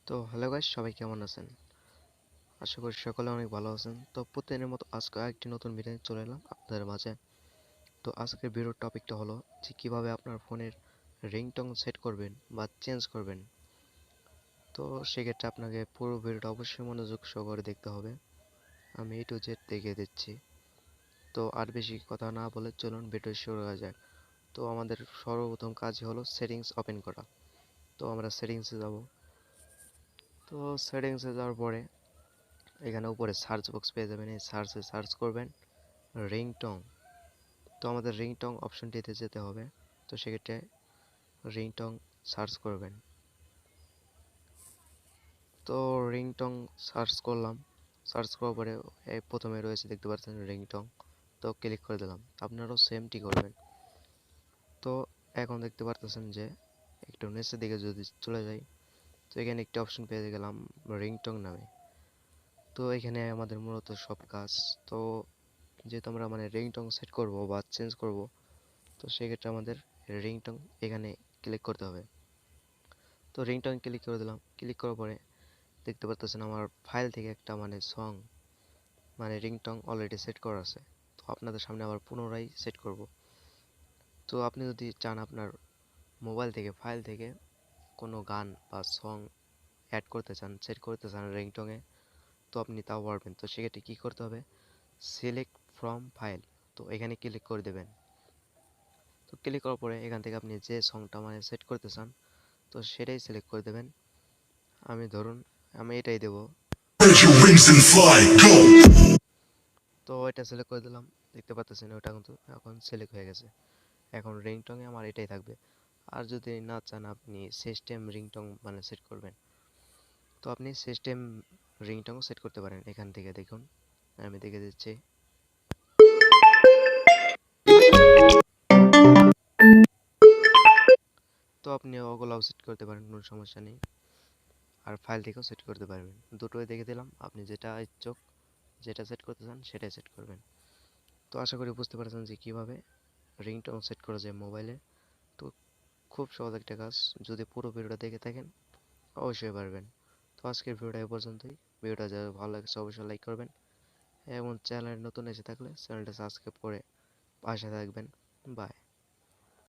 তো hello guys, সবাই কেমন আছেন? আশা করি সকলে অনেক ভালো আছেন। তো প্রতিদিনের মতো আজকে একটি নতুন ভিডিও নিয়ে চলে এলাম আপনাদের মাঝে। তো আজকের ভিডিওর টপিকটা হলো যে কিভাবে আপনার ফোনের রিংটোন সেট করবেন বা চেঞ্জ করবেন। তো সেক্ষেত্রে আপনাকে পুরো ভিডিওটা অবশ্যই মনোযোগ সহকারে দেখতে হবে। আমি A to Z দেখিয়ে দিচ্ছি। তো আর বেশি কথা না বলে চলুন ভিডিও শুরু করা যাক। তো আমাদের সর্বপ্রথম কাজ হলো সেটিংস ওপেন করা। তো আমরা সেটিংসে যাব। তো সেটিংসে যাওয়ার পরে এখানে উপরে সার্চ বক্স পেয়ে যাবেন, এই সার্চে সার্চ করবেন রিংটোন। তো আমাদের রিংটোন অপশনটিতে যেতে হবে। তো সেক্ষেত্রে রিংটোন সার্চ করবেন। তো রিংটোন সার্চ করলাম, সার্চ করার পরে এই প্রথমে রয়েছে দেখতে পাচ্ছেন রিংটোন। তো ক্লিক করে দিলাম, আপনারাও সেমটি করবেন। তো এখন দেখতে পারতেছেন যে একটু নিচের দিকে যদি চলে যাই, তো এখানে একটি অপশন পেয়ে গেলাম রিংটোন নামে। তো এখানে আমাদের মূলত সব কাজ। তো যেহেতু আমরা রিংটোন সেট করব বা চেঞ্জ করব, তো সেক্ষেত্রে আমাদের রিংটোন এখানে ক্লিক করতে হবে। তো রিংটোন ক্লিক করে দিলাম। ক্লিক করার পরে দেখতে পাচ্ছেন আমার ফাইল থেকে একটা সং রিংটোন অলরেডি সেট করা আছে। তো আপনাদের সামনে আবার পুনরায় সেট করব। তো আপনি যদি চান আপনার মোবাইল থেকে ফাইল থেকে কোনো গান বা সং অ্যাড করতে চান, সেট করতে চান রিংটোনে, তো আপনি তাও পারবেন। তো সেক্ষেত্রে কী করতে হবে, সিলেক্ট ফ্রম ফাইল, তো এখানে ক্লিক করে দেবেন। তো ক্লিক করার পরে এখান থেকে আপনি যে সংটা সেট করতে চান, তো সেটাই সিলেক্ট করে দেবেন। আমি ধরুন আমি এটাই দেব। তো এটা সিলেক্ট করে দিলাম। দেখতে পাচ্ছেন ওটা কিন্তু এখন সিলেক্ট হয়ে গেছে। এখন রিংটোনে আমার এটাই থাকবে। আর যদি না চান আপনি সিস্টেম রিংটোন সেট করবেন, তো আপনি সিস্টেম রিংটোন সেট করতে পারেন। এখান থেকে দেখুন, আমি দেখে দিচ্ছি। তো আপনি ওগুলাও সেট করতে পারেন, কোনো সমস্যা নেই। আর ফাইল থেকেও সেট করতে পারবেন। দুটোই দেখে দিলাম, আপনি যেটা ইচ্ছুক, যেটা সেট করতে চান সেটাই সেট করবেন। তো আশা করি বুঝতে পারছেন যে কীভাবে রিংটোন সেট করা যায় মোবাইলে। তো খুব সহজ একটা কাজ। যদি পুরো ভিডিওটা দেখে থাকেন অবশ্যই পারবেন। তো আজকের ভিডিওটা এ পর্যন্তই। ভিডিওটা যারা ভালো লাগছে অবশ্যই লাইক করবেন এবং চ্যানেলে নতুন এসে থাকলে চ্যানেলটা সাবস্ক্রাইব করে পাশে থাকবেন। বাই।